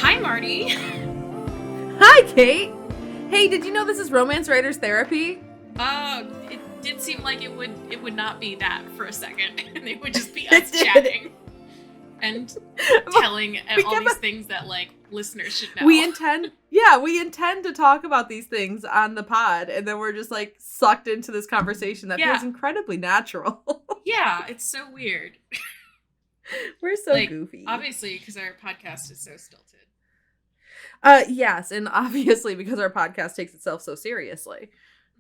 Hi, Marty. Hi, Kate. Hey, did you know this is Romance Writers Therapy? It did seem like it would not be that for a second, and it would just be us chatting and telling all these things that like listeners should know. We intend to talk about these things on the pod, and then we're just like sucked into this conversation that feels incredibly natural. Yeah, it's so weird. We're so goofy. Obviously, because our podcast is so stilted. Yes, and obviously because our podcast takes itself so seriously.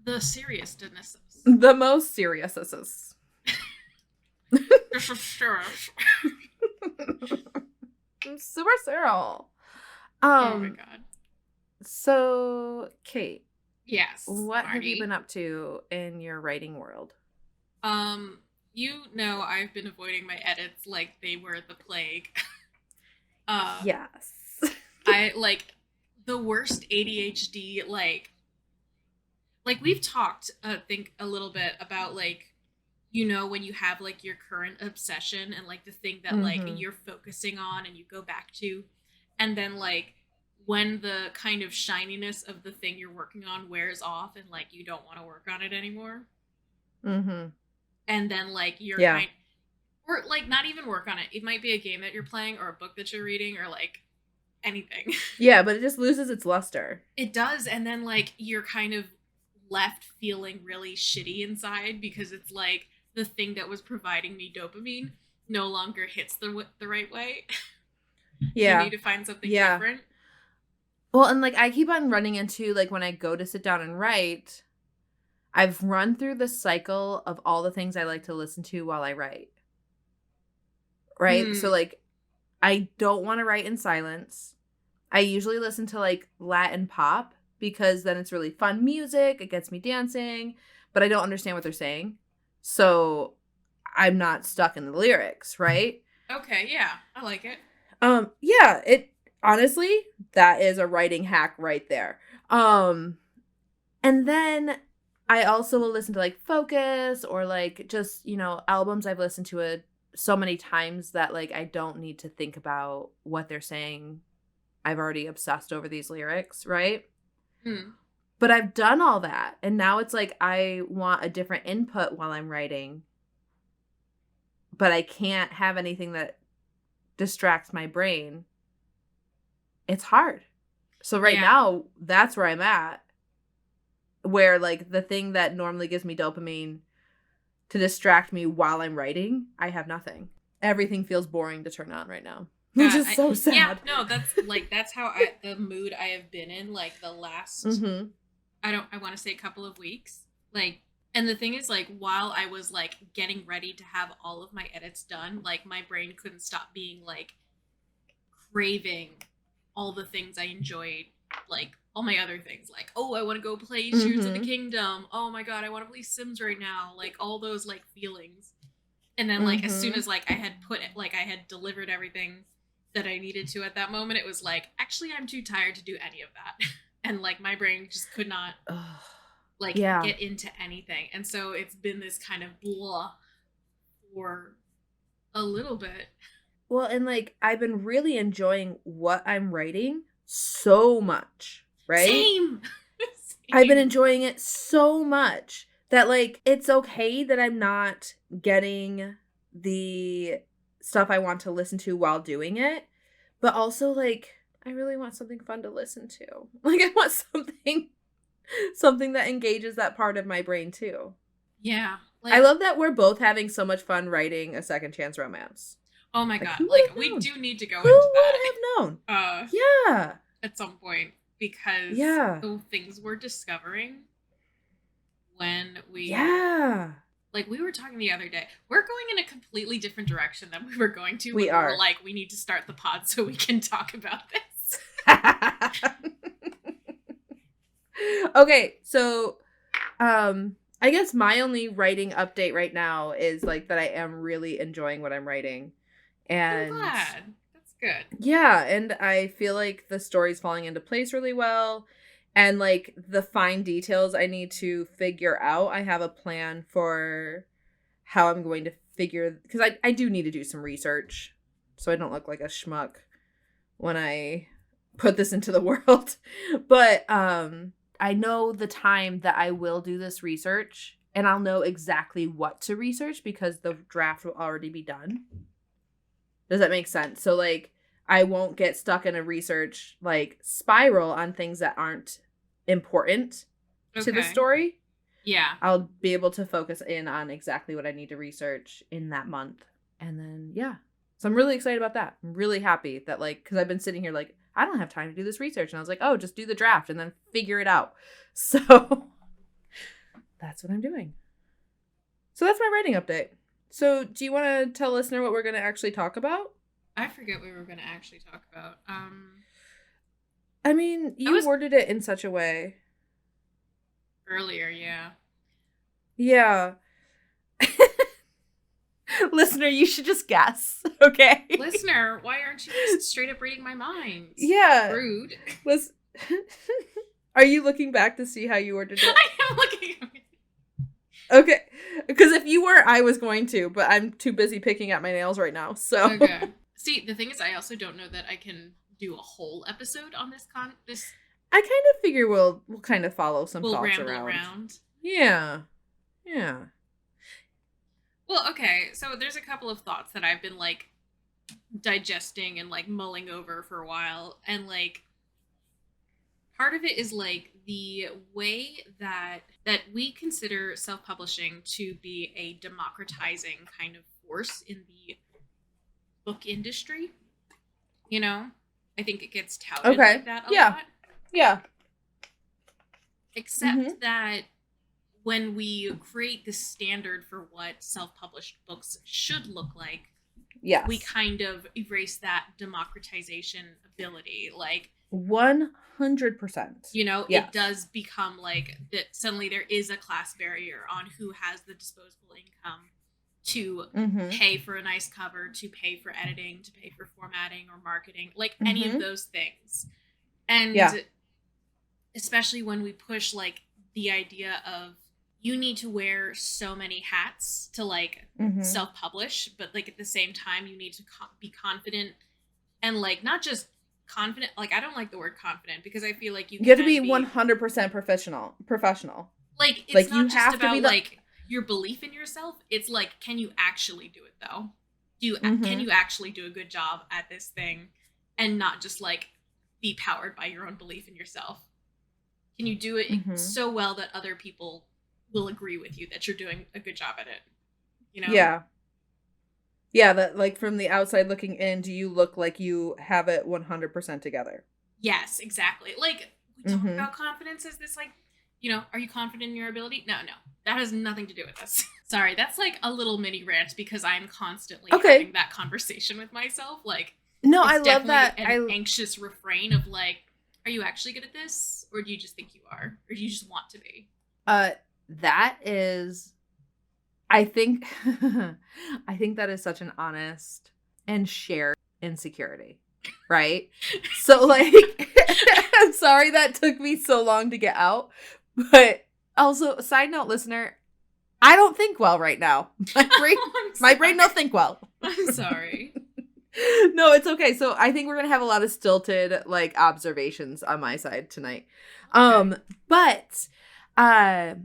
The seriousness. The most serious. Sure. Super serial. Oh my god. So, Kate. Yes. What Marty? have you been up to in your writing world? You know I've been avoiding my edits like they were the plague. Yes. I the worst ADHD like we've talked I think a little bit about like, you know, when you have like your current obsession and like the thing that like you're focusing on and you go back to, and then like when the kind of shininess of the thing you're working on wears off and like you don't want to work on it anymore. And then like you're or like not even work on it. It might be a game that you're playing or a book that you're reading or like anything. Yeah, but it just loses its luster. It does, and then like you're kind of left feeling really shitty inside because it's like the thing that was providing me dopamine no longer hits the right way. Yeah. You need to find something different. Well, and like I keep on running into like when I go to sit down and write, I've run through the cycle of all the things I like to listen to while I write. Right? So like I don't want to write in silence. I usually listen to like Latin pop because then it's really fun music. It gets me dancing, but I don't understand what they're saying. So I'm not stuck in the lyrics, right? Okay, yeah. I like it. Yeah, it honestly, that is a writing hack right there. And then I also will listen to like Focus or like just, you know, albums I've listened to so many times that like I don't need to think about what they're saying. I've already obsessed over these lyrics, right? But I've done all that. And now it's like I want a different input while I'm writing. But I can't have anything that distracts my brain. It's hard. So right now, that's where I'm at. Where like the thing that normally gives me dopamine to distract me while I'm writing, I have nothing. Everything feels boring to turn on right now. Which is so sad. Yeah, no, that's how the mood I have been in like the last I want to say a couple of weeks. Like, and the thing is like while I was like getting ready to have all of my edits done, like my brain couldn't stop being like craving all the things I enjoyed, like all my other things, like, oh, I want to go play Tears of the Kingdom. Oh my god, I want to play Sims right now. Like all those like feelings. And then like as soon as like I had I had delivered everything that I needed to at that moment, it was like, actually, I'm too tired to do any of that. And like my brain just could not get into anything. And so it's been this kind of blah for a little bit. Well, and like I've been really enjoying what I'm writing so much, right? Same. I've been enjoying it so much that like it's okay that I'm not getting the stuff I want to listen to while doing it, but also like I really want something fun to listen to. Like I want something that engages that part of my brain too. Yeah. Like, I love that we're both having so much fun writing a second chance romance. Oh my god. Like we do need to go into that. Who would have known? Yeah. At some point, because the things we're discovering when we like we were talking the other day, we're going in a completely different direction than we were going to. We were like, we need to start the pod so we can talk about this. Okay, so I guess my only writing update right now is like that I am really enjoying what I'm writing. And I'm glad. That's good. Yeah, and I feel like the story's falling into place really well. And, like, the fine details I need to figure out, I have a plan for how I'm going to figure... Because I do need to do some research, so I don't look like a schmuck when I put this into the world. But I know the time that I will do this research, and I'll know exactly what to research because the draft will already be done. Does that make sense? So like I won't get stuck in a research like spiral on things that aren't important to the story. Yeah. I'll be able to focus in on exactly what I need to research in that month. And then, yeah. So I'm really excited about that. I'm really happy that, like, because I've been sitting here like, I don't have time to do this research. And I was like, oh, just do the draft and then figure it out. So that's what I'm doing. So that's my writing update. So do you want to tell listener what we're going to actually talk about? I forget what we were going to actually talk about. I mean, you worded it in such a way. Earlier, yeah. Yeah. Listener, you should just guess, okay? Listener, why aren't you just straight up reading my mind? Yeah. Rude. Are you looking back to see how you ordered it? I am looking. Okay. Because if you were, I was going to, but I'm too busy picking at my nails right now, so. Okay. See, the thing is, I also don't know that I can do a whole episode on this I kind of figure we'll kind of follow some thoughts ramble around. Yeah. Yeah. Well, okay, so there's a couple of thoughts that I've been, like, digesting and, like, mulling over for a while, and, like, part of it is, like, the way that we consider self-publishing to be a democratizing kind of force in the book industry. You know? I think it gets touted like that a lot. Yeah. Except that when we create the standard for what self-published books should look like, we kind of erase that democratization ability. Like 100%. You know, it does become like that suddenly there is a class barrier on who has the disposable income to pay for a nice cover, to pay for editing, to pay for formatting or marketing, like any of those things. And especially when we push like the idea of you need to wear so many hats to like self-publish, but like at the same time you need to be confident and like not just confident, like I don't like the word confident because I feel like you have to be 100% professional. Like it's like not you just have about to be like your belief in yourself. It's like, can you actually do it though? Can you actually do a good job at this thing and not just like be powered by your own belief in yourself? Can you do it so well that other people will agree with you that you're doing a good job at it? You know? Yeah, that like from the outside looking in, do you look like you have it 100% together? Yes, exactly. Like we talk about confidence as this like, you know, are you confident in your ability? No. That has nothing to do with this. Sorry, that's like a little mini rant because I'm constantly having that conversation with myself. Like, no, I love that. An anxious refrain of like, are you actually good at this? Or do you just think you are? Or do you just want to be? That is, I think that is such an honest and shared insecurity, right? So like, I'm sorry that took me so long to get out, but also, side note, listener, I don't think well right now. My brain don't think well. I'm sorry. No, it's okay. So I think we're gonna have a lot of stilted like observations on my side tonight. Okay. But I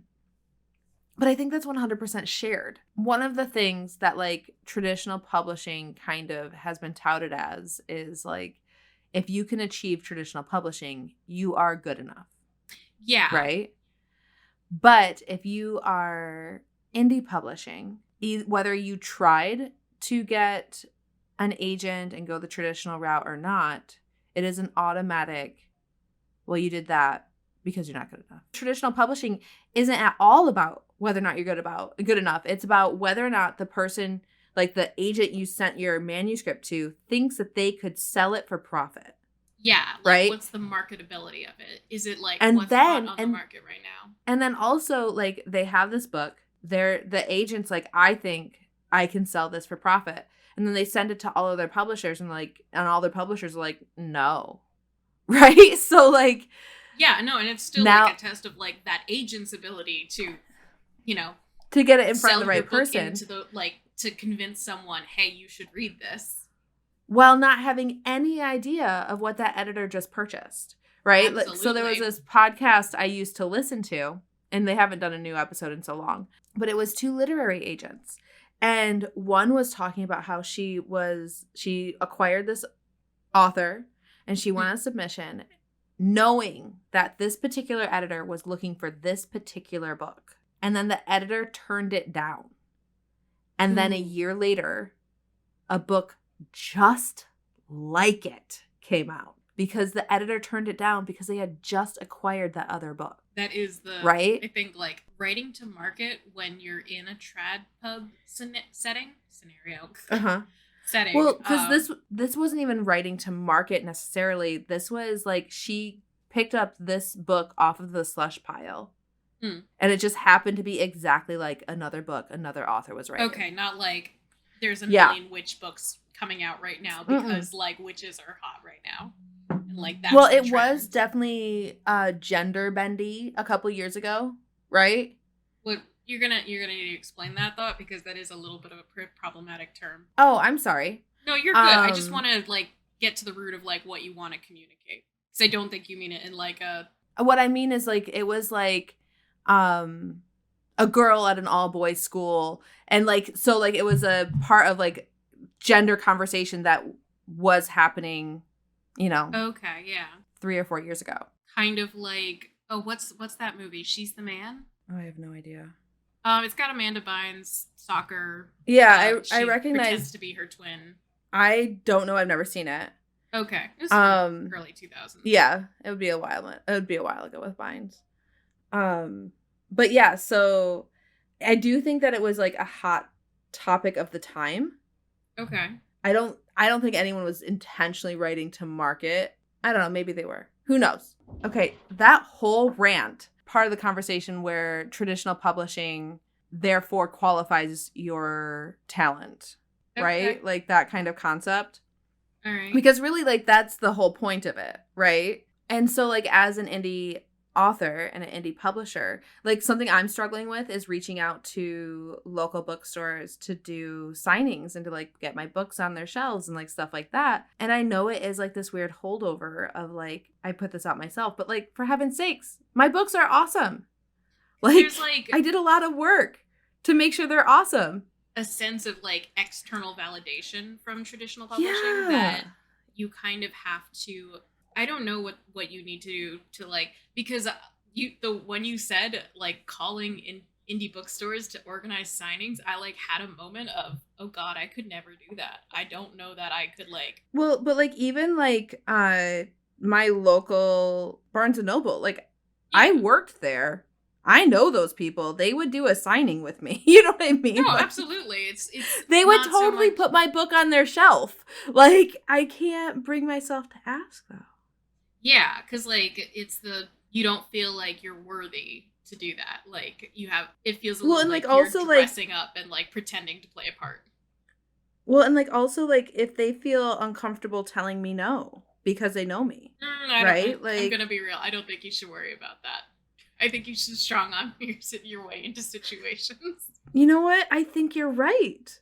think that's 100% shared. One of the things that like traditional publishing kind of has been touted as is like, if you can achieve traditional publishing, you are good enough. Yeah. Right? But if you are indie publishing, whether you tried to get an agent and go the traditional route or not, it is an automatic, well, you did that because you're not good enough. Traditional publishing isn't at all about whether or not you're good enough. It's about whether or not the person, like the agent you sent your manuscript to, thinks that they could sell it for profit. Yeah, like right? What's the marketability of it? Is it like and what's then, hot on the market right now? And then also like they have this book. The agent's like, I think I can sell this for profit. And then they send it to all of their publishers and all their publishers are like, no. Right? So like, yeah, no, and it's still now, like a test of like that agent's ability to, you know, to get it in front of the right person. To convince someone, hey, you should read this. while not having any idea of what that editor just purchased, right? Like, so there was this podcast I used to listen to, and they haven't done a new episode in so long, but it was 2 literary agents. And one was talking about how she acquired this author and she went on submission knowing that this particular editor was looking for this particular book. And then the editor turned it down. And then a year later, a book just like it came out because the editor turned it down because they had just acquired that other book. That is right. I think like writing to market when you're in a trad pub scenario. Setting. Well, because this wasn't even writing to market necessarily. This was like she picked up this book off of the slush pile. And it just happened to be exactly like another book another author was writing. Okay, not like there's a million witch books coming out right now because like witches are hot right now. And like that's well, it was definitely gender bendy a couple years ago, right? What you're gonna need to explain that thought because that is a little bit of a problematic term. Oh, I'm sorry. No, you're good. I just want to like get to the root of like what you want to communicate because I don't think you mean it in like a. What I mean is like it was like a girl at an all boys school and like so like it was a part of like gender conversation that was happening, you know. Okay, yeah. 3 or 4 years ago. Kind of like what's that movie? She's the Man? Oh, I have no idea. It's got Amanda Bynes, soccer. Yeah, I recognize. Pretends to be her twin. I don't know. I've never seen it. Okay, it was early 2000s. Yeah, it would be a while. It would be a while ago with Bynes. But yeah, so I do think that it was like a hot topic of the time. Okay. I don't think anyone was intentionally writing to market. I don't know. Maybe they were. Who knows? Okay, that whole rant, part of the conversation where traditional publishing therefore qualifies your talent, right? Like that kind of concept. All right. Because really, like, that's the whole point of it, right? And so, like, as an indie author and an indie publisher, like, something I'm struggling with is reaching out to local bookstores to do signings and to, like, get my books on their shelves and, like, stuff like that. And I know it is, like, this weird holdover of, like, I put this out myself, but, like, for heaven's sakes, my books are awesome. Like, I did a lot of work to make sure they're awesome. A sense of like external validation from traditional publishing that you kind of have to. I don't know what you need to do to like because when you said like calling in indie bookstores to organize signings, I like had a moment of oh god, I could never do that. I don't know that I could like. Well, but like even like my local Barnes and Noble, like I worked there. I know those people. They would do a signing with me. You know what I mean? No, like, absolutely. It's they would totally put my book on their shelf. Like, I can't bring myself to ask, though. Yeah, because, like, you don't feel like you're worthy to do that. Like, it feels a little and, like you're also, dressing up and, like, pretending to play a part. Well, and, like, also, like, if they feel uncomfortable telling me no because they know me, right? I'm going to be real. I don't think you should worry about that. I think you should strong arm your way into situations. You know what? I think you're right.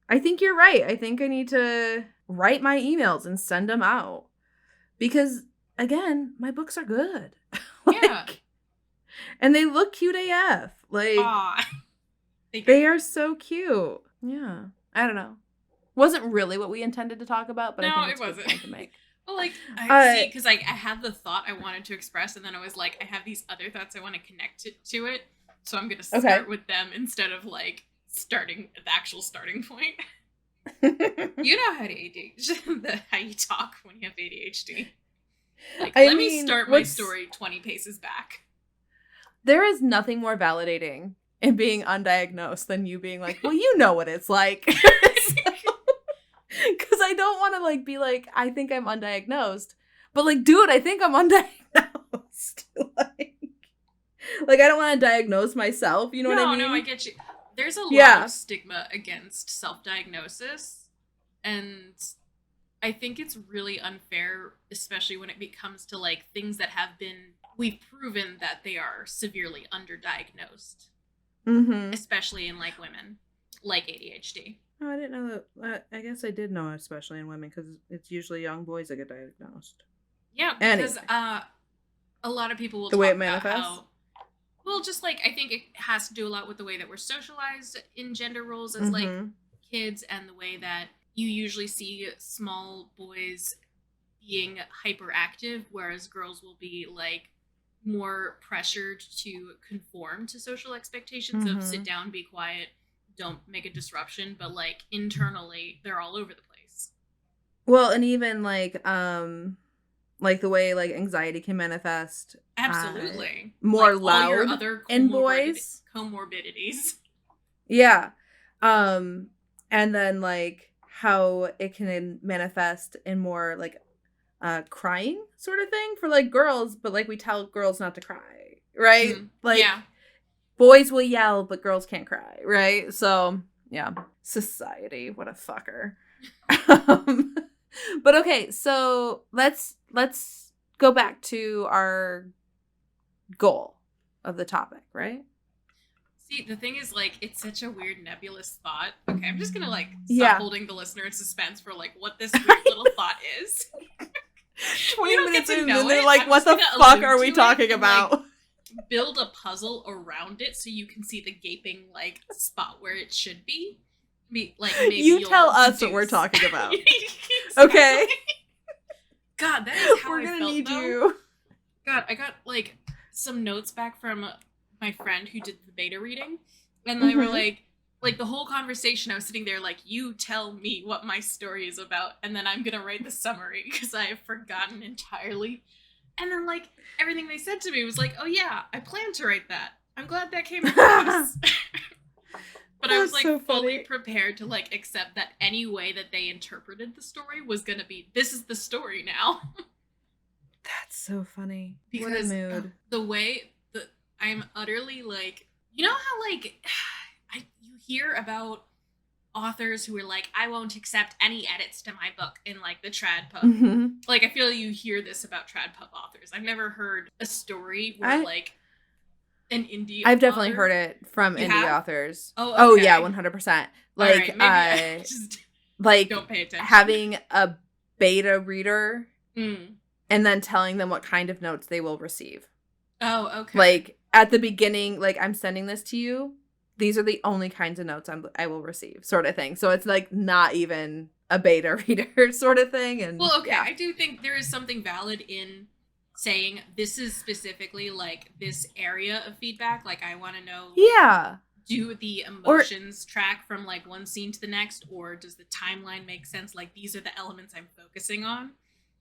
I think I need to write my emails and send them out. Because, again, my books are good. Yeah. And they look cute AF. Like, they are so cute. Yeah. I don't know. Wasn't really what we intended to talk about, but no, I think it's it wasn't. a good point to make. Well, like, I see, because I had the thought I wanted to express, and then I was like, I have these other thoughts I want to connect to it, so I'm going to start with them instead of, like, starting at the actual starting point. You know how you talk when you have ADHD. Like, let me start my story 20 paces back. There is nothing more validating in being undiagnosed than you being like, well, you know what it's like. Because I don't want to, like, be like, I think I'm undiagnosed. But, like, dude, I think I'm undiagnosed. like, I don't want to diagnose myself. You know what I mean? No, I get you. There's a lot of stigma against self-diagnosis. And I think it's really unfair, especially when it comes to, like, things that we've proven that they are severely underdiagnosed. Mm-hmm. Especially in, like, women. like ADHD. Oh, I didn't know that. I guess I did know, especially in women, because it's usually young boys that get diagnosed. Yeah, because a lot of people will the talk way it about manifests. how, well, just like I think it has to do a lot with the way that we're socialized in gender roles as like kids, and the way that you usually see small boys being hyperactive, whereas girls will be like more pressured to conform to social expectations of sit down, be quiet, don't make a disruption, but like internally they're all over the place. Well, and even like the way like anxiety can manifest absolutely more like loud all your other in boys, comorbidities. Yeah. And then like how it can manifest in more like crying sort of thing for like girls, but like we tell girls not to cry, right? Like boys will yell, but girls can't cry, right? So yeah, society, what a fucker. But okay, so let's go back to our goal of the topic, right? See, the thing is, like, it's such a weird nebulous thought. Okay, I'm just gonna like stop holding the listener in suspense for like what this weird little thought is. 20 minutes in, and they're like, what the fuck are we talking about? Like, build a puzzle around it so you can see the gaping like spot where it should be. Like maybe you tell us what we're talking about. Exactly. Okay. God, that is how we're gonna felt, need though. you. God, I got like some notes back from my friend who did the beta reading, and they were like the whole conversation I was sitting there like, you tell me what my story is about, and then I'm gonna write the summary because I have forgotten entirely. And then like everything they said to me was like, oh yeah, I planned to write that. I'm glad that came across. But I was like so fully prepared to like accept that any way that they interpreted the story was gonna be, this is the story now. That's so funny. Because what a mood. The way that I'm utterly like, you know how like you hear about authors who are like, I won't accept any edits to my book in like the trad pub. Like I feel you hear this about trad pub authors. I've never heard a story where like an indie I've definitely heard it from indie authors. Oh, okay. Yeah, 100%. Like right, maybe I just like don't pay attention. Having a beta reader and then telling them what kind of notes they will receive. Oh, okay. Like at the beginning, like I'm sending this to you. These are the only kinds of notes I will receive, sort of thing. So it's like not even a beta reader sort of thing. And well, okay, yeah. I do think there is something valid in saying this is specifically like this area of feedback. Like I want to know. Yeah. Do the emotions track from like one scene to the next, or does the timeline make sense? Like these are the elements I'm focusing on.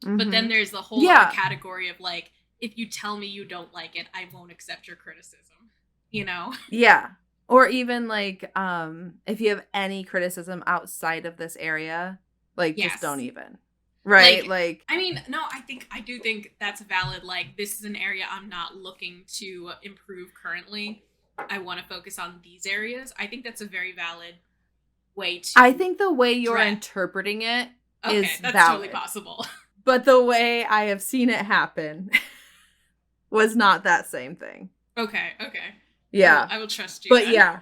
But then there's the whole other category of like, if you tell me you don't like it, I won't accept your criticism. You know? Yeah. Or even like, if you have any criticism outside of this area, like just don't even. Right? Like I mean, no, I do think that's valid. Like this is an area I'm not looking to improve currently. I want to focus on these areas. I think that's a very valid way to. I think the way you're interpreting it is that's valid. Totally possible. But the way I have seen it happen was not that same thing. Okay. Yeah. I will trust you. But then.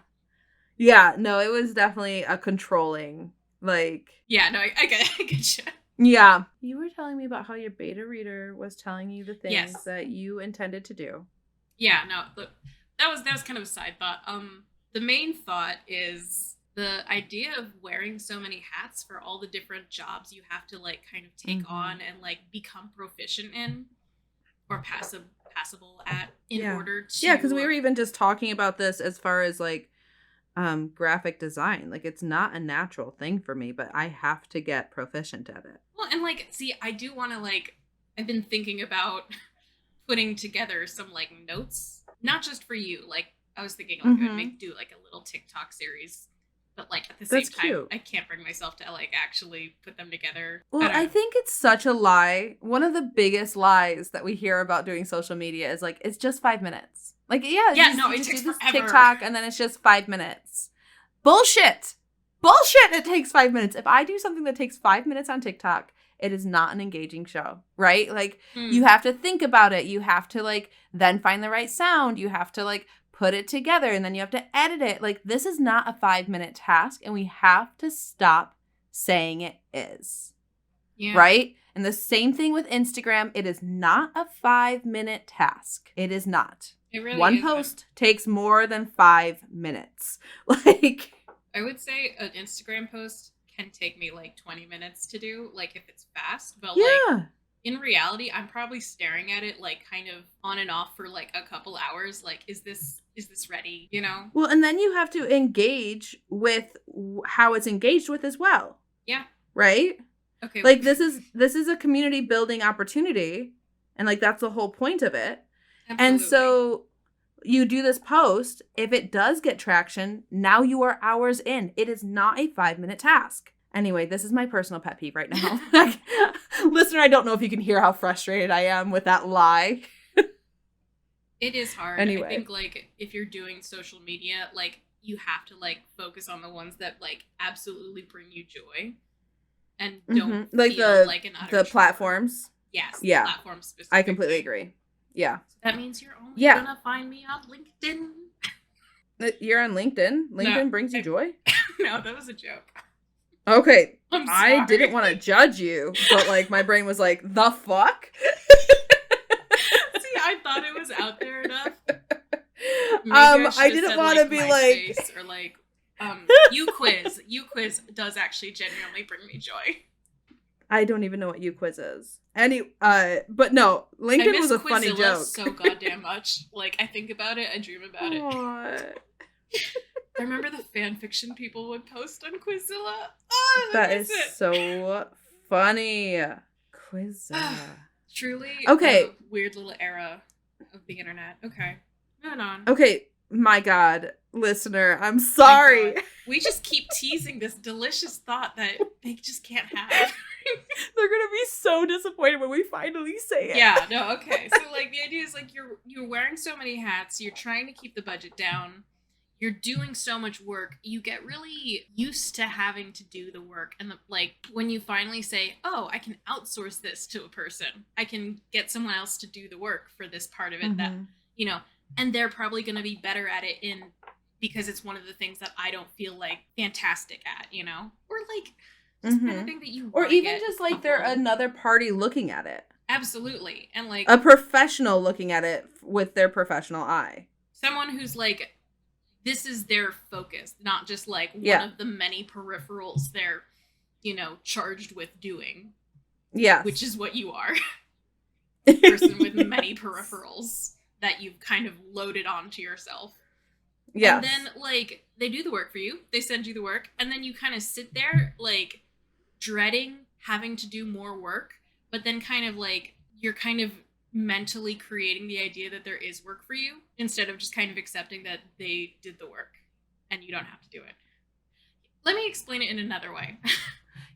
Yeah, no, it was definitely a controlling, like. Yeah, no, I get you. Yeah. You were telling me about how your beta reader was telling you the things that you intended to do. Yeah, no, look. That was kind of a side thought. The main thought is the idea of wearing so many hats for all the different jobs you have to like kind of take on and like become proficient in or passable at in order to. Yeah, because we were even just talking about this as far as like graphic design. Like it's not a natural thing for me, but I have to get proficient at it. Well, and like, see, I do want to like, I've been thinking about putting together some like notes. Not just for you, like I was thinking like I would do like a little TikTok series, but like at the same time, cute. I can't bring myself to like actually put them together. Well, I think it's such a lie. One of the biggest lies that we hear about doing social media is like, it's just 5 minutes. Like, it takes forever. TikTok and then it's just 5 minutes. Bullshit. It takes 5 minutes. If I do something that takes 5 minutes on TikTok, it is not an engaging show, right? Like, you have to think about it. You have to, like, then find the right sound. You have to, like, put it together and then you have to edit it. Like, this is not a 5-minute task, and we have to stop saying it is. Yeah. Right? And the same thing with Instagram. It is not a 5-minute task. It is not. It really One isn't. post takes more than 5 minutes. Like, I would say an Instagram post can take me like 20 minutes to do, like if it's fast. But like in reality, I'm probably staring at it like kind of on and off for like a couple hours. Like, is this ready? You know? Well, and then you have to engage with how it's engaged with as well. Yeah. Right? Okay. Like, this is a community building opportunity, and like that's the whole point of it. Absolutely. And so you do this post. If it does get traction, now you are hours in. It is not a 5-minute task. Anyway, this is my personal pet peeve right now. Listener, I don't know if you can hear how frustrated I am with that lie. It is hard. Anyway. I think like if you're doing social media, like you have to like focus on the ones that like absolutely bring you joy. And don't like feel like an utter the platforms. Yes. Yeah. Platforms specifically. I completely agree. Yeah. So that means you're only gonna find me on LinkedIn. You're on LinkedIn? LinkedIn brings you joy? No, that was a joke. Okay. I'm sorry. I didn't want to judge you, but like my brain was like, the fuck? See, I thought it was out there enough. I didn't want to be like or like you quiz does actually genuinely bring me joy. I don't even know what quiz is. But no, LinkedIn was a funny joke. So goddamn much. Like I think about it, I dream about it. I remember the fan fiction people would post on Quizilla. Oh, that is so funny. Quizilla. Truly okay. A weird little era of the internet. Okay. Moving on. Okay. My God, listener, I'm sorry. We just keep teasing this delicious thought that they just can't have. They're gonna be so disappointed when we finally say it. Yeah, no, okay. So like the idea is like you're wearing so many hats, you're trying to keep the budget down, you're doing so much work, you get really used to having to do the work, and like when you finally say, oh, I can outsource this to a person, I can get someone else to do the work for this part of it, that you know, and they're probably going to be better at it because it's one of the things that I don't feel like fantastic at, you know, or like just kind of thing that you, or even just like they're another party looking at it. Absolutely. And like a professional looking at it with their professional eye. Someone who's like, this is their focus, not just like one of the many peripherals they're, you know, charged with doing. Yeah. Which is what you are. A person with many peripherals that you've kind of loaded onto yourself. Yeah. And then, like, they do the work for you. They send you the work. And then you kind of sit there, like, dreading having to do more work. But then kind of, like, you're kind of mentally creating the idea that there is work for you instead of just kind of accepting that they did the work and you don't have to do it. Let me explain it in another way.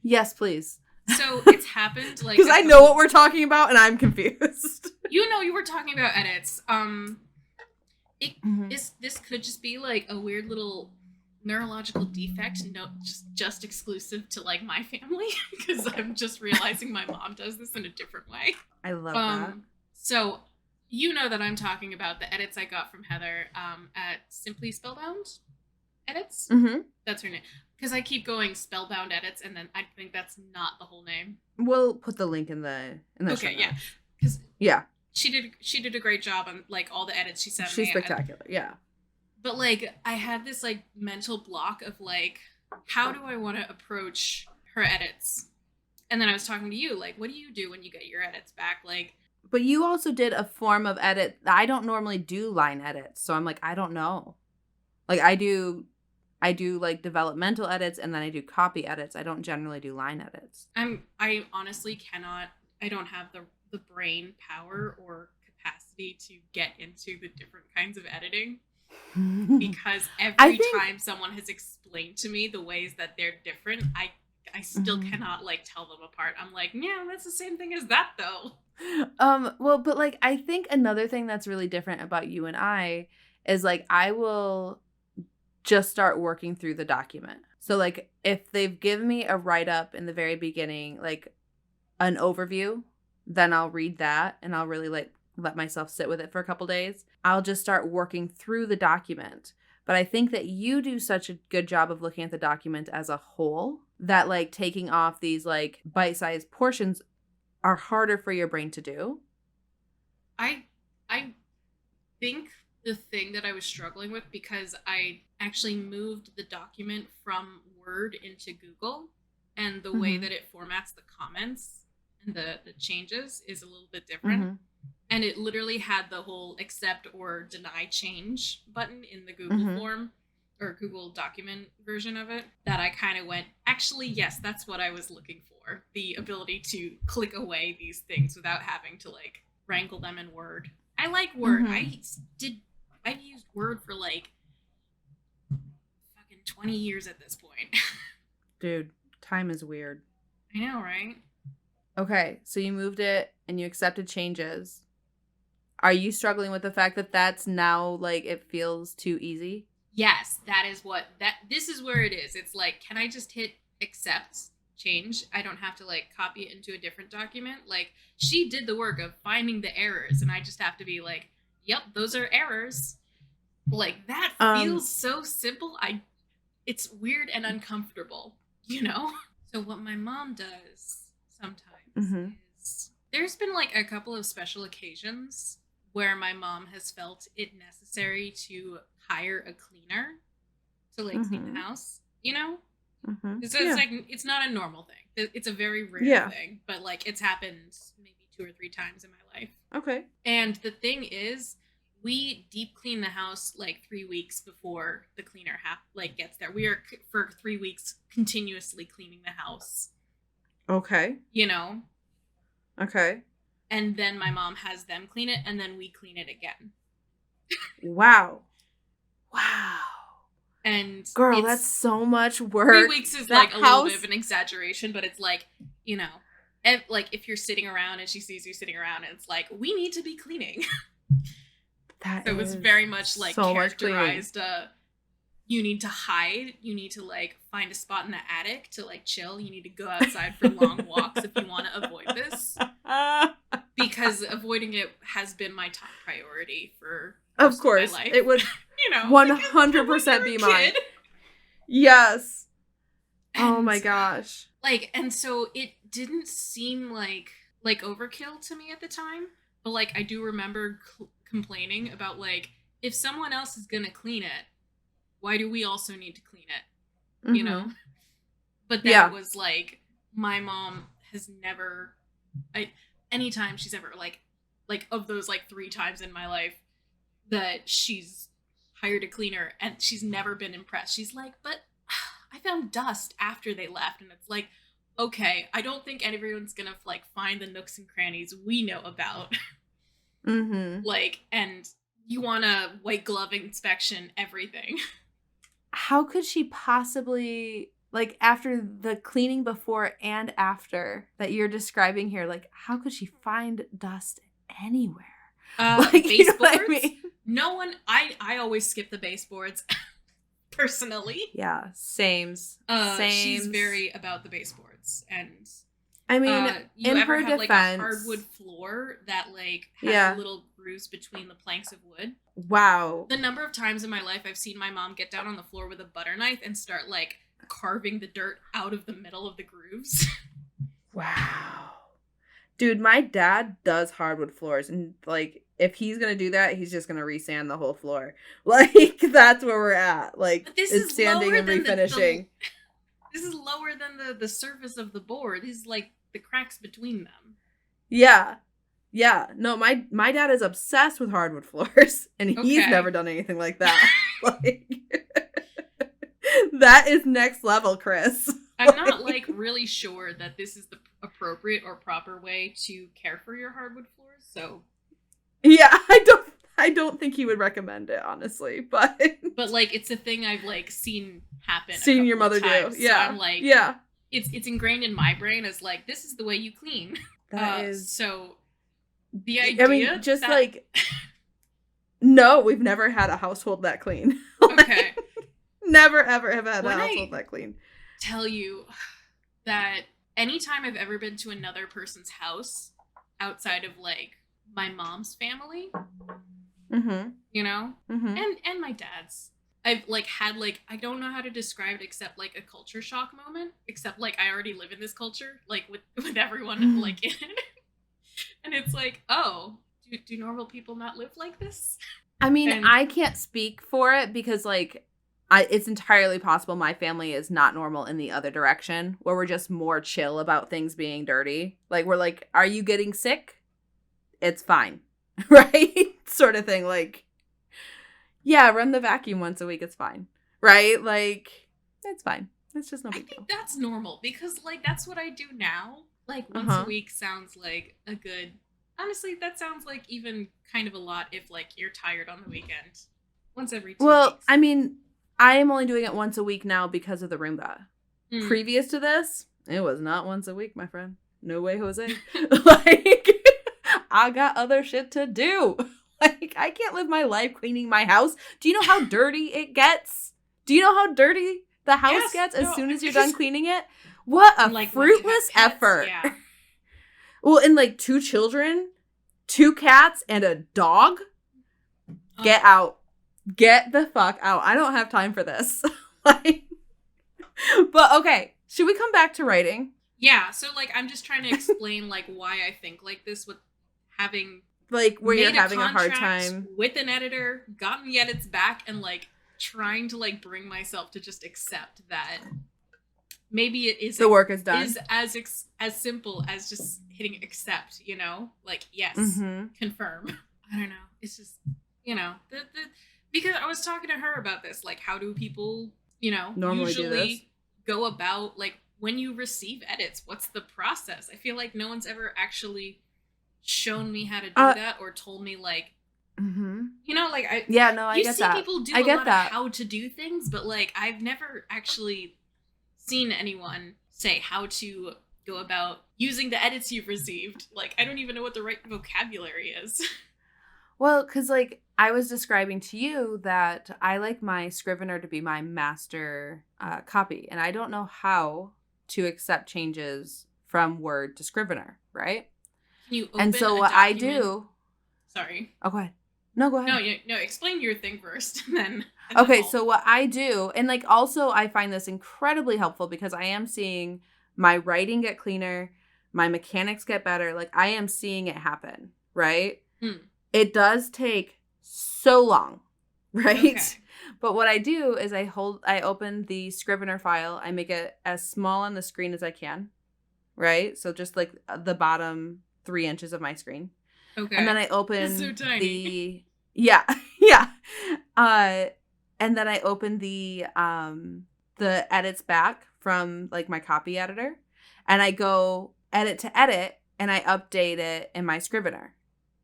Yes, please. So it's happened like because I know what we're talking about and I'm confused. You know, you were talking about edits. This could just be like a weird little neurological defect, no, just exclusive to like my family, because I'm just realizing my mom does this in a different way. I love that. So you know that I'm talking about the edits I got from Heather at Simply Spellbound Edits. Mm-hmm. That's her name. Because I keep going Spellbound Edits, and then I think that's not the whole name. We'll put the link in the okay, yeah. Because she did a great job on like all the edits she sent me. She's spectacular, yeah. But like I had this like mental block of like, how do I want to approach her edits? And then I was talking to you, like, what do you do when you get your edits back? Like, but you also did a form of edit. I don't normally do line edits, so I'm like, I don't know. Like I do like developmental edits and then I do copy edits. I don't generally do line edits. I honestly cannot. I don't have the brain power or capacity to get into the different kinds of editing because every time someone has explained to me the ways that they're different, I still cannot like tell them apart. I'm like, yeah, that's the same thing as that though. Well, but like I think another thing that's really different about you and I is like I will just start working through the document. So like if they've given me a write-up in the very beginning, like an overview, then I'll read that and I'll really like let myself sit with it for a couple days, I'll just start working through the document. But I think that you do such a good job of looking at the document as a whole that like taking off these like bite-sized portions are harder for your brain to do. I think the thing that I was struggling with, because I actually moved the document from Word into Google, and the way that it formats the comments and the changes is a little bit different. And it literally had the whole accept or deny change button in the Google form or Google document version of it, that I kind of went, actually, yes, that's what I was looking for. The ability to click away these things without having to like wrangle them in Word. I like Word. I've used Word for like fucking 20 years at this point. Dude, time is weird. I know, right? Okay, so you moved it and you accepted changes. Are you struggling with the fact that that's now like it feels too easy? Yes, this is where it is. It's like, can I just hit accept change? I don't have to like copy it into a different document. Like, she did the work of finding the errors, and I just have to be like, yep, those are errors. Like, that feels so simple. It's weird and uncomfortable, you know? So what my mom does sometimes is, there's been like a couple of special occasions where my mom has felt it necessary to hire a cleaner to like clean the house, you know? It's like, it's not a normal thing. It's a very rare thing, but like it's happened maybe 2 or 3 times in my life. Okay. And the thing is, we deep clean the house like 3 weeks before the cleaner gets there. We are for 3 weeks continuously cleaning the house. Okay. You know? Okay. And then my mom has them clean it, and then we clean it again. Wow. And girl, that's so much work. 3 weeks is like a little bit of an exaggeration, but it's like, you know, if you're sitting around and she sees you sitting around, and it's like, we need to be cleaning. So it was very much like so characterized. You need to hide. You need to like find a spot in the attic to like chill. You need to go outside for long walks if you want to avoid this. Because avoiding it has been my top priority for most of course my life. It would, you know, 100% be mine. Yes. And, oh my gosh. Like, and so it didn't seem like overkill to me at the time, but like I do remember complaining about like, if someone else is gonna clean it, why do we also need to clean it? You know? But that was like, my mom has never, anytime she's ever like of those like 3 times in my life that she's hired a cleaner, and she's never been impressed. She's like, but I found dust after they left. And it's like, okay, I don't think everyone's gonna like find the nooks and crannies we know about. Like, and you want a white glove inspection, everything. How could she possibly, like, after the cleaning before and after that you're describing here, like, how could she find dust anywhere? Like, baseboards? You know I mean? No one, I always skip the baseboards, personally. Yeah, sames. She's very about the baseboards, and I mean, you in ever her have defense, like a hardwood floor that like has a little grooves between the planks of wood? Wow. The number of times in my life I've seen my mom get down on the floor with a butter knife and start like carving the dirt out of the middle of the grooves. Wow. Dude, my dad does hardwood floors, and like if he's gonna do that, he's just gonna resand the whole floor. Like, that's where we're at. Like, it's sanding and refinishing. This is lower than the surface of the board. This is like the cracks between them. Yeah. No, my dad is obsessed with hardwood floors, and he's never done anything like that. Like, that is next level, Chris. I'm not like really sure that this is the appropriate or proper way to care for your hardwood floors. So yeah, I don't think he would recommend it, honestly, but like it's a thing I've like seen happen. Seen your mother do. Yeah. So I'm like, it's ingrained in my brain as like, this is the way you clean. That is so. The idea. I mean, just that... like, no, we've never had a household that clean. Okay. Never ever have had a household that clean. Tell you that anytime I've ever been to another person's house outside of like my mom's family, Mm-hmm. you know, Mm-hmm. and my dad's. I've like had like I don't know how to describe it except like a culture shock moment. Except like I already live in this culture, like with everyone like in it, and it's like, oh, do normal people not live like this? I mean, And I can't speak for it because, like, it's entirely possible my family is not normal in the other direction, where we're just more chill about things being dirty. Like, we're like, are you getting sick? It's fine. Right? Sort of thing. Like, yeah, run the vacuum once a week. It's fine. Right? Like, it's fine. It's just no I big deal. think that's normal because like that's what I do now. Like once a Uh-huh. week sounds like a good. Honestly, that sounds like even kind of a lot if like you're tired on the weekend. Once every two Well, weeks. I mean, I am only doing it once a week now because of the Roomba. Mm. Previous to this, it was not once a week, my friend. No way, Jose. Like, I got other shit to do. Like, I can't live my life cleaning my house. Do you know how dirty it gets? Do you know how dirty the house Yes, gets as no, soon as you're done cleaning it? What a and like when you have fruitless pets, effort. yeah. Well, and like 2 children, 2 cats, and a dog. Get out. Get the fuck out. I don't have time for this. Like, but okay, should we come back to writing? Yeah, so like I'm just trying to explain like why I think like this with having Like, where you're made a having a hard contract time. with an editor, gotten the edits back, and like trying to like bring myself to just accept that maybe it is The work is done. is as simple as just hitting accept, you know, like yes, Mm-hmm. confirm. I don't know. It's just you know the because I was talking to her about this, like how do people Normally do usually this. go about like when you receive edits? What's the process? I feel like no one's ever actually shown me how to do that or told me like Mm-hmm. like I Yeah, no, I you get see that. people do I a get lot that. of how to do things, but like I've never actually seen anyone say how to go about using the edits you've received. Like I don't even know what the right vocabulary is. Well, because, like, I was describing to you that I like my Scrivener to be my master copy, and I don't know how to accept changes from Word to Scrivener, right? Can you open And so a what I document? do... Sorry. Oh, go ahead. No, go ahead. No, explain your thing first and then Okay, I'll... so what I do, and like also I find this incredibly helpful because I am seeing my writing get cleaner, my mechanics get better. Like I am seeing it happen, right? It does take so long, right? Okay. But what I do is I open the Scrivener file, I make it as small on the screen as I can, right? So just like the bottom 3 inches of my screen. Okay. And then I open It's so tiny. yeah. And then I open the edits back from like my copy editor, and I go edit to edit, and I update it in my Scrivener,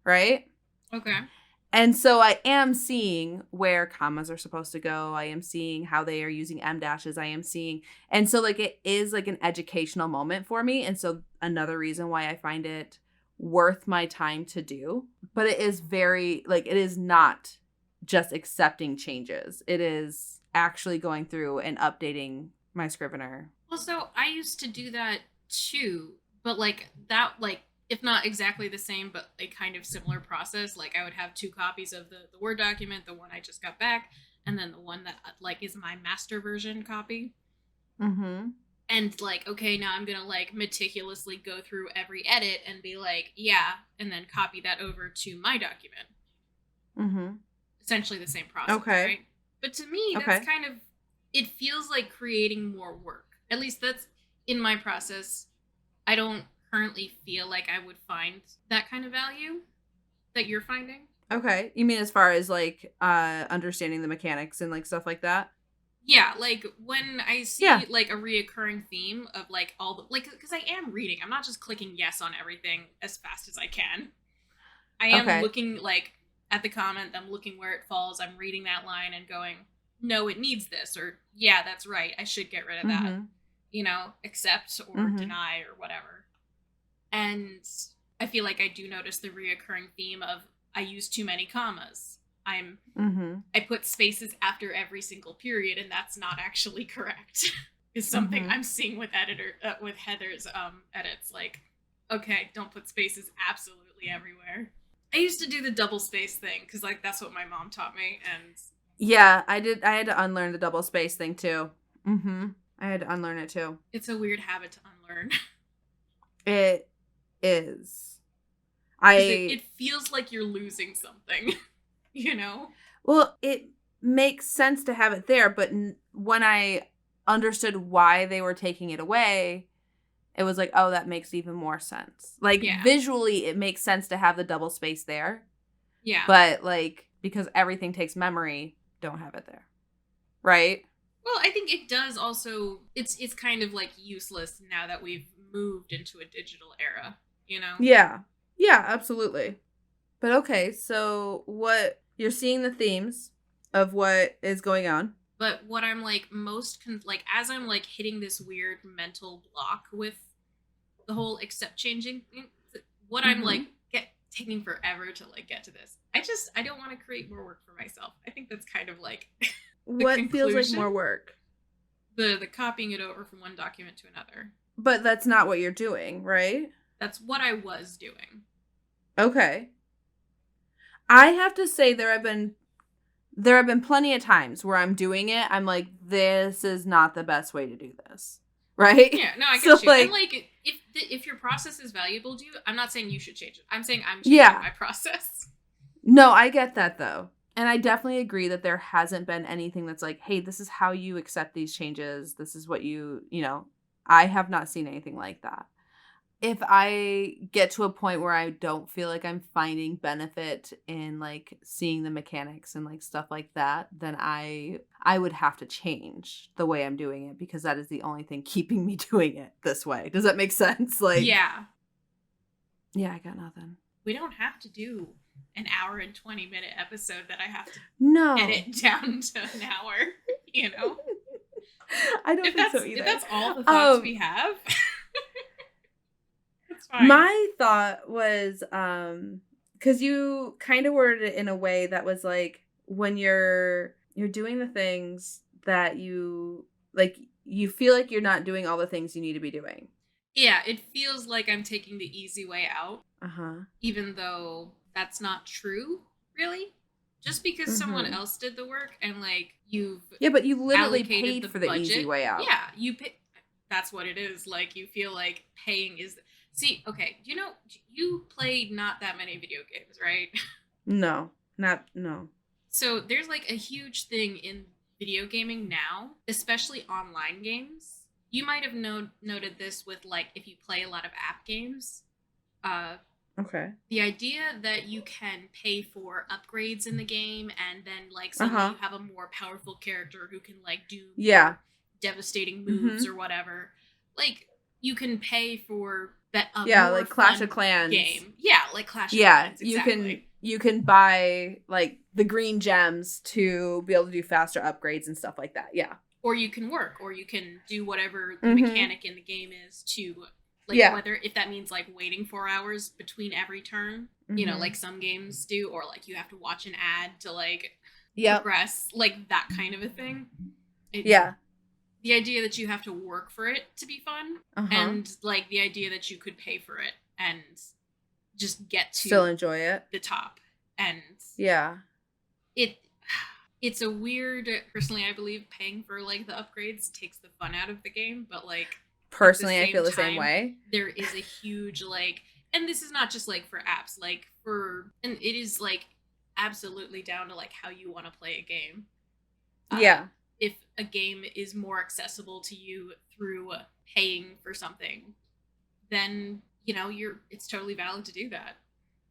right? Okay. And so I am seeing where commas are supposed to go. I am seeing how they are using em dashes. I am seeing, and so like it is like an educational moment for me. And so another reason why I find it worth my time to do. But it is very like it is not just accepting changes. It is actually going through and updating my Scrivener. Well, so I used to do that too, but like that, like if not exactly the same, but a kind of similar process. Like I would have 2 copies of the Word document, the one I just got back, and then the one that like is my master version copy. Mm-hmm. And like, okay, now I'm gonna like meticulously go through every edit and be like, yeah, and then copy that over to my document. Mm-hmm. Essentially the same process, Okay. right? But to me, that's kind of, it feels like creating more work. At least that's in my process. I don't currently feel like I would find that kind of value that you're finding. Okay. You mean as far as like understanding the mechanics and like stuff like that? Yeah, like when I see like a reoccurring theme of like all the like because I am reading. I'm not just clicking yes on everything as fast as I can. I am looking like at the comment, I'm looking where it falls, I'm reading that line and going, no, it needs this, or yeah, that's right, I should get rid of that. You know, accept or deny or whatever. And I feel like I do notice the reoccurring theme of I use too many commas. I put spaces after every single period, and that's not actually correct. Is something I'm seeing with Heather's edits. Like, okay, don't put spaces absolutely everywhere. I used to do the double space thing because like that's what my mom taught me, and Yeah, I did. I had to unlearn the double space thing too. I had to unlearn it too. it's a weird habit to unlearn. It is. Because it feels like you're losing something, you know? Well, it makes sense to have it there, but when I understood why they were taking it away, it was like, oh, that makes even more sense. Like, visually, it makes sense to have the double space there. Yeah. But, like, because everything takes memory, don't have it there. Right? Well, I think it does also, it's kind of, like, useless now that we've moved into a digital era, you know? Yeah. Yeah, absolutely. But okay, so you're seeing the themes of what is going on. But what I'm like most like as I'm like hitting this weird mental block with the whole accept changing thing, what I'm like taking forever to like get to this. I don't want to create more work for myself. I think that's kind of like what feels like more work. The copying it over from one document to another. But that's not what you're doing, right? That's what I was doing. Okay. I have to say there have been plenty of times where I'm doing it. I'm like, this is not the best way to do this. Right? Yeah, no, I get you. Like, and like, if your process is valuable to you, I'm not saying you should change it. I'm saying I'm changing my process. No, I get that though. And I definitely agree that there hasn't been anything that's like, hey, this is how you accept these changes. This is what you know, I have not seen anything like that. If I get to a point where I don't feel like I'm finding benefit in like seeing the mechanics and like stuff like that, then I would have to change the way I'm doing it because that is the only thing keeping me doing it this way. Does that make sense? Like, yeah, I got nothing. We don't have to do an hour and 20-minute episode that I have to edit down to an hour, you know? I don't think so either. If that's all the thoughts we have. My thought was, because you kind of worded it in a way that was like, when you're doing the things that you, like, you feel like you're not doing all the things you need to be doing. Yeah, it feels like I'm taking the easy way out. Even though that's not true, really. Just because someone else did the work and, like, Yeah, but you literally paid for the budget. Easy way out. Yeah, you pay. That's what it is. Like, you feel like paying is... See, okay, you played not that many video games, right? No. So there's like a huge thing in video gaming now, especially online games. You might have noted this with like if you play a lot of app games. Okay. The idea that you can pay for upgrades in the game and then like suddenly you have a more powerful character who can like do devastating moves or whatever. Like you can pay for like Clash of Clans game. Yeah, like Clash of Clans. Exactly. You can buy like the green gems to be able to do faster upgrades and stuff like that. Yeah. Or you can work, or you can do whatever the mechanic in the game is to like whether if that means like waiting 4 hours between every turn, you know, like some games do, or like you have to watch an ad to like progress, like that kind of a thing. The idea that you have to work for it to be fun, and like the idea that you could pay for it and just get to still enjoy it, the top, and it's a weird. Personally, I believe paying for like the upgrades takes the fun out of the game, but like personally, I feel the same way. There is a huge like, and this is not just like for apps, like and it is like absolutely down to like how you want to play a game. If a game is more accessible to you through paying for something, then you know it's totally valid to do that.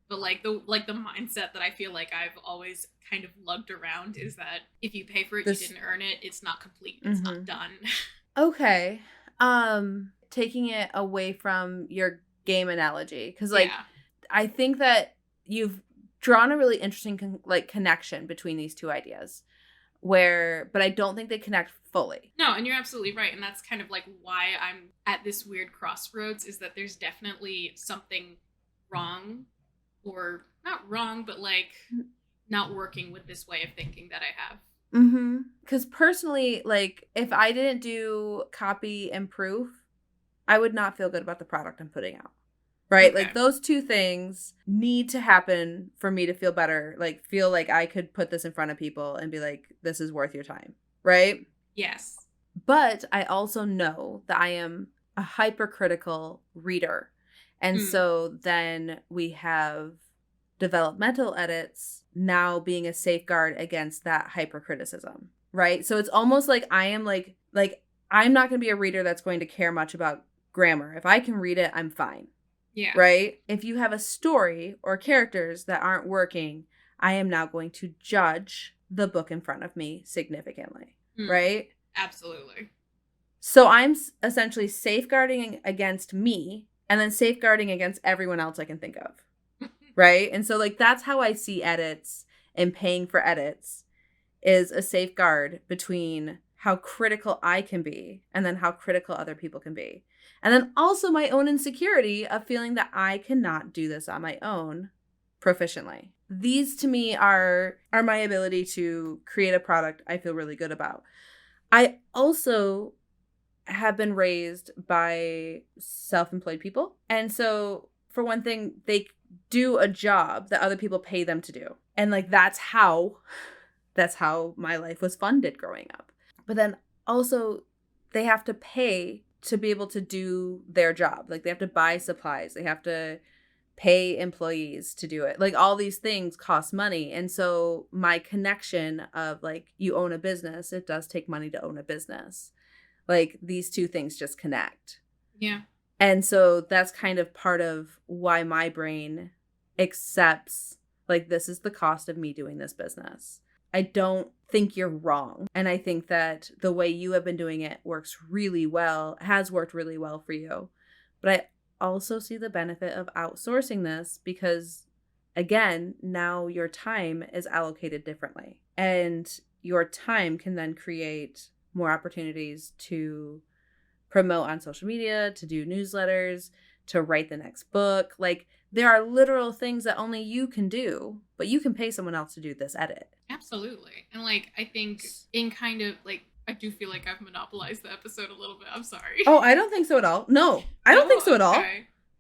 But like the mindset that I feel like I've always kind of lugged around is that if you pay for it, you didn't earn it. It's not complete. It's not done. Okay. Taking it away from your game analogy, because like I think that you've drawn a really interesting connection between these two ideas. But I don't think they connect fully. No, and you're absolutely right. And that's kind of like why I'm at this weird crossroads, is that there's definitely something wrong, or not wrong, but like not working with this way of thinking that I have. Because personally, like if I didn't do copy and proof, I would not feel good about the product I'm putting out. right? Okay. Like those two things need to happen for me to feel better, like feel like I could put this in front of people and be like, this is worth your time, right? Yes. But I also know that I am a hypercritical reader. And so then we have developmental edits now being a safeguard against that hypercriticism, right? So it's almost like I am like I'm not going to be a reader that's going to care much about grammar. If I can read it, I'm fine. Yeah. Right? If you have a story or characters that aren't working, I am now going to judge the book in front of me significantly, right? Absolutely. So I'm essentially safeguarding against me and then safeguarding against everyone else I can think of, right? And so like that's how I see edits and paying for edits is a safeguard between how critical I can be and then how critical other people can be. And then also my own insecurity of feeling that I cannot do this on my own proficiently. These to me are my ability to create a product I feel really good about. I also have been raised by self-employed people. And so for one thing, they do a job that other people pay them to do. And like that's how my life was funded growing up. But then also they have to pay to be able to do their job. Like they have to buy supplies. They have to pay employees to do it. Like all these things cost money. And so my connection of like you own a business, it does take money to own a business. Like these two things just connect. Yeah. And so that's kind of part of why my brain accepts like this is the cost of me doing this business. I don't think you're wrong. And I think that the way you have been doing it works really well, has worked really well for you. But I also see the benefit of outsourcing this because, again, now your time is allocated differently. And your time can then create more opportunities to promote on social media, to do newsletters, to write the next book. Like there are literal things that only you can do, but you can pay someone else to do this edit. Absolutely. And like I think in kind of like I do feel like I've monopolized the episode a little bit. I'm sorry. Oh, I don't think so at all. No, I don't think so at all.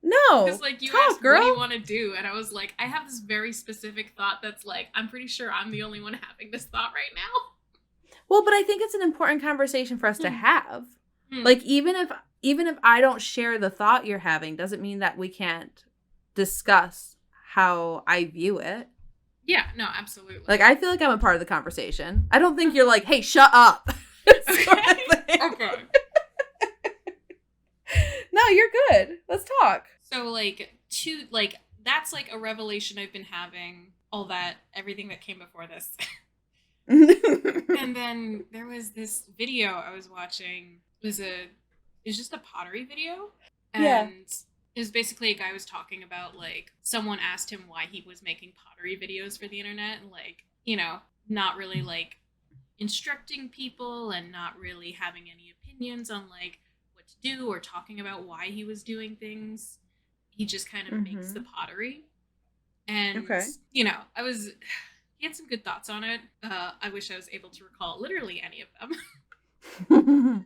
No. Because like you Talk, asked girl. what do you want to do? And I was like, I have this very specific thought that's like, I'm pretty sure I'm the only one having this thought right now. Well, but I think it's an important conversation for us to have. Like even if I don't share the thought you're having, doesn't mean that we can't discuss how I view it. Yeah, no, absolutely. Like I feel like I'm a part of the conversation. I don't think you're like, hey, shut up. Okay. No, you're good. Let's talk. So like that's like a revelation I've been having, all that, everything that came before this. And then there was this video I was watching. It was just a pottery video. And it was basically a guy was talking about like someone asked him why he was making pottery videos for the internet and like, you know, not really like instructing people and not really having any opinions on like what to do or talking about why he was doing things. He just kind of makes the pottery. And you know, he had some good thoughts on it. I wish I was able to recall literally any of them.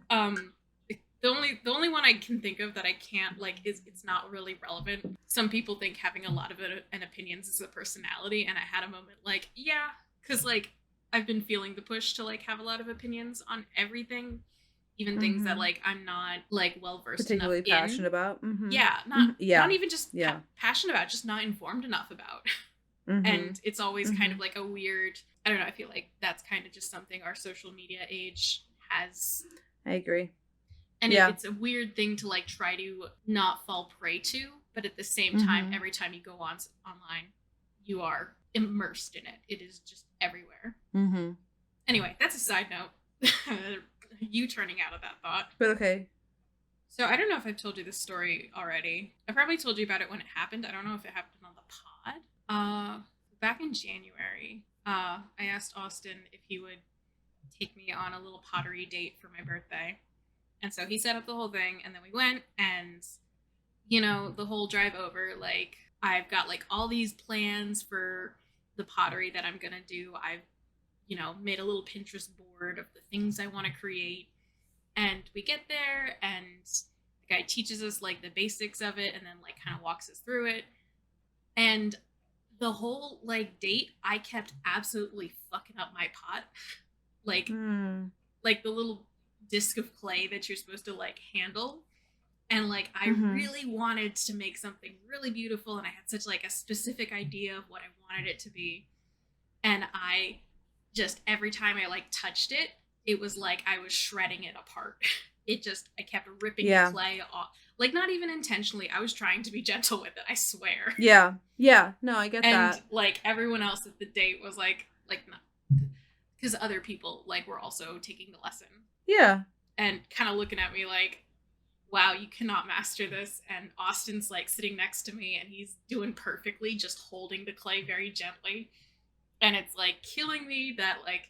The only one I can think of that I can't like is it's not really relevant. Some people think having a lot of an opinions is a personality, and I had a moment like, yeah, because like I've been feeling the push to like have a lot of opinions on everything, even things that like I'm not like well versed particularly enough passionate about. Yeah, not even just passionate about, just not informed enough about. And it's always kind of like a weird, I don't know, I feel like that's kind of just something our social media age has. I agree. And it's a weird thing to like try to not fall prey to, but at the same time, every time you go online, you are immersed in it. It is just everywhere. Anyway, that's a side note. You turning out of that thought. But okay. So I don't know if I've told you this story already. I probably told you about it when it happened. I don't know if it happened on the pod. Back in January, I asked Austin if he would take me on a little pottery date for my birthday. And so he set up the whole thing, and then we went, and, you know, the whole drive over, like, I've got, like, all these plans for the pottery that I'm gonna do. I've, you know, made a little Pinterest board of the things I want to create. And we get there, and the guy teaches us like the basics of it and then like kind of walks us through it. And the whole like date, I kept absolutely fucking up my pot. like like the little disc of clay that you're supposed to like handle. And like I really wanted to make something really beautiful, and I had such like a specific idea of what I wanted it to be. And I just, every time I like touched it, it was like I was shredding it apart. I kept ripping the clay off. Like, not even intentionally. I was trying to be gentle with it, I swear. Yeah. No, I get that. And like everyone else at the date was like not, because other people like were also taking the lesson. Yeah. And kind of looking at me like, wow, you cannot master this. And Austin's like sitting next to me and he's doing perfectly, just holding the clay very gently. And it's like killing me that like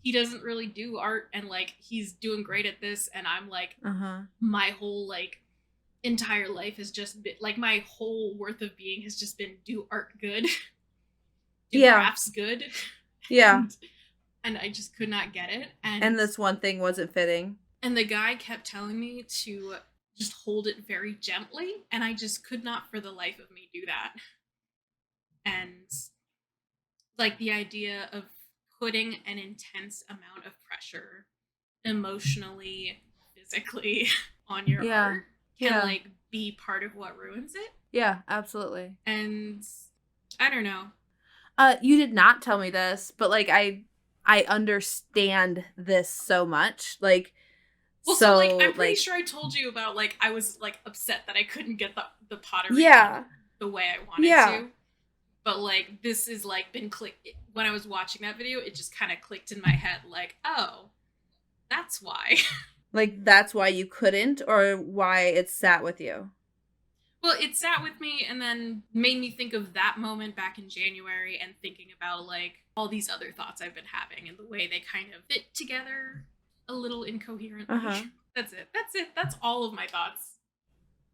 he doesn't really do art and like he's doing great at this. And I'm like, my whole like entire life has just been like, my whole worth of being has just been do art good, do crafts good. Yeah. And I just could not get it. And this one thing wasn't fitting. And the guy kept telling me to just hold it very gently. And I just could not for the life of me do that. And like the idea of putting an intense amount of pressure emotionally, physically on your art can like be part of what ruins it. Yeah, absolutely. And I don't know. You did not tell me this, but like I understand this so much. Like, well, so like I'm pretty sure I told you about like I was like upset that I couldn't get the pottery the way I wanted to. But like this is like been when I was watching that video, it just kind of clicked in my head like, oh, that's why. Like that's why you couldn't, or why it sat with you? Well, it sat with me and then made me think of that moment back in January and thinking about like all these other thoughts I've been having and the way they kind of fit together a little incoherently. That's it. That's all of my thoughts.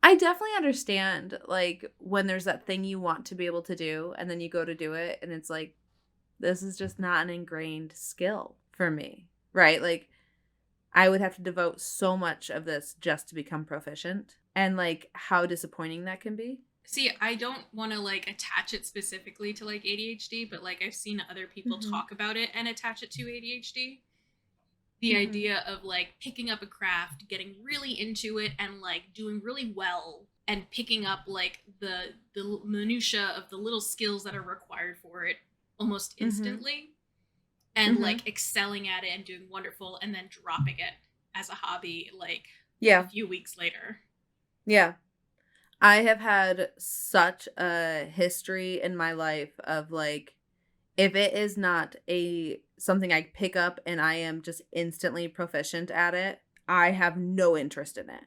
I definitely understand like when there's that thing you want to be able to do and then you go to do it and it's like, this is just not an ingrained skill for me, right? Like I would have to devote so much of this just to become proficient, and like how disappointing that can be. See, I don't want to like attach it specifically to like ADHD, but like I've seen other people talk about it and attach it to ADHD. The idea of like picking up a craft, getting really into it and like doing really well and picking up like the minutia of the little skills that are required for it almost instantly and like excelling at it and doing wonderful and then dropping it as a hobby like a few weeks later. Yeah. I have had such a history in my life of like, if it is not something I pick up and I am just instantly proficient at it, I have no interest in it.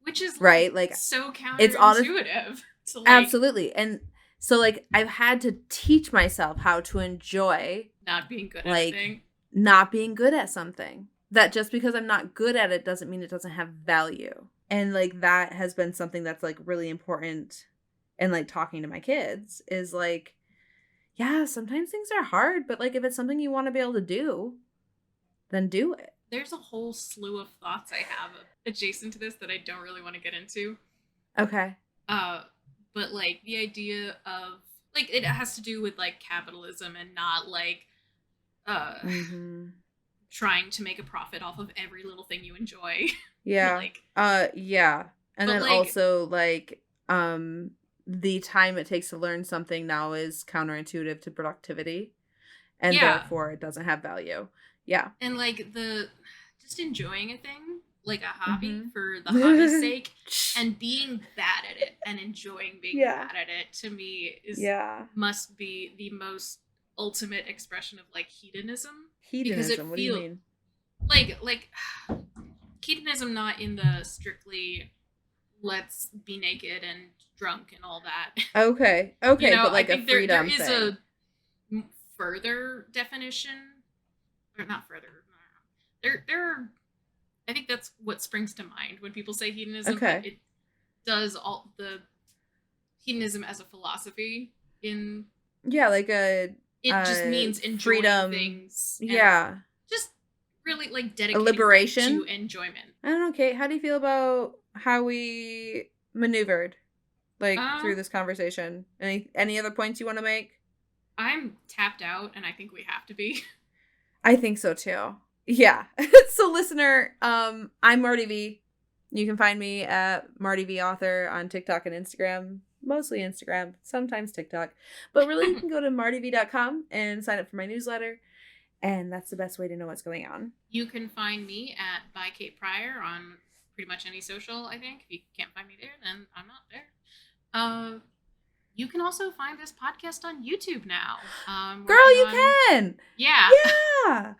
Which is right, like so counterintuitive. To, like, absolutely, and so like I've had to teach myself how to enjoy not being good like, at something. Not being good at something. That just because I'm not good at it doesn't mean it doesn't have value. And like that has been something that's like really important. And like talking to my kids is like, yeah, sometimes things are hard, but like if it's something you want to be able to do, then do it. There's a whole slew of thoughts I have adjacent to this that I don't really want to get into. Okay. But like the idea of like it has to do with like capitalism and not like trying to make a profit off of every little thing you enjoy. Yeah. Yeah. And then like, also like the time it takes to learn something now is counterintuitive to productivity, and therefore it doesn't have value. Yeah. And like just enjoying a thing, like a hobby for the hobby's sake, and being bad at it and enjoying being bad at it, to me is must be the most ultimate expression of like hedonism. Hedonism, what do you mean? Like hedonism, not in the strictly let's be naked and drunk and all that. Okay, you know, but like a freedom there is a further definition, or not further. There are. I think that's what springs to mind when people say hedonism. Okay. It does all the hedonism as a philosophy in. Yeah, like it just means enjoying freedom, things. Yeah. Just really like dedicating liberation to enjoyment. I don't know, Kate. How do you feel about how we maneuvered, like, through this conversation. Any other points you want to make? I'm tapped out, and I think we have to be. I think so too. Yeah. So, listener, I'm Marty V. You can find me at Marty V Author on TikTok and Instagram. Mostly Instagram, sometimes TikTok. But really, you can go to martyv.com and sign up for my newsletter. And that's the best way to know what's going on. You can find me at by Kate Pryor on pretty much any social, I think. If you can't find me there, then I'm not there. You can also find this podcast on YouTube now. Girl, you can! Yeah. Yeah!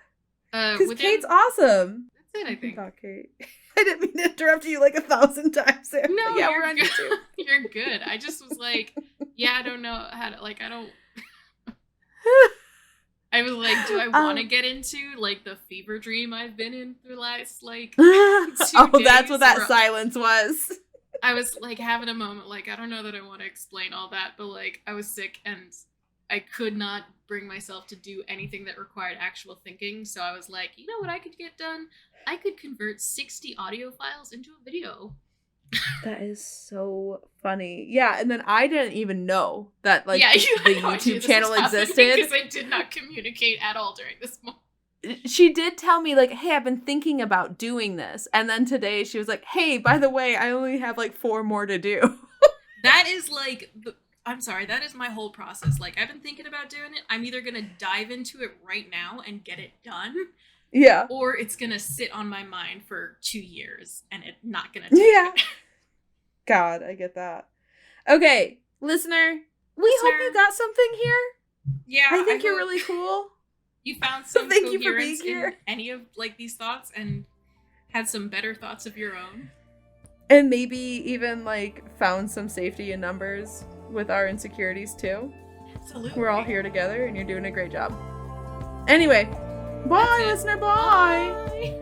Because Kate's awesome. That's it, I think. Kate. I didn't mean to interrupt you like 1,000 times there. No, yeah, we're on YouTube. You're good. I just was like, yeah, I don't know how to, like, I don't... I was like, do I want to get into, like, the fever dream I've been in for the last, like, 2 days? That's what that silence was. I was, like, having a moment, like, I don't know that I want to explain all that, but, like, I was sick and I could not bring myself to do anything that required actual thinking, so I was like, you know what I could get done? I could convert 60 audio files into a video. That is so funny. Yeah, and then I didn't even know that, like, the YouTube channel existed. Because I did not communicate at all during this moment. She did tell me, like, hey, I've been thinking about doing this. And then today she was like, hey, by the way, I only have, like, 4 more to do. That is, like, I'm sorry, that is my whole process. Like, I've been thinking about doing it. I'm either going to dive into it right now and get it done. Yeah. Or it's going to sit on my mind for 2 years and it's not going to take it. God, I get that. Okay, listener, we hope you got something here. Yeah. I think you're really cool. You found some Thank coherence you for being here. in any of, like, these thoughts and had some better thoughts of your own. And maybe even, like, found some safety in numbers with our insecurities, too. Absolutely. We're all here together, and you're doing a great job. Anyway, bye, listener. Bye.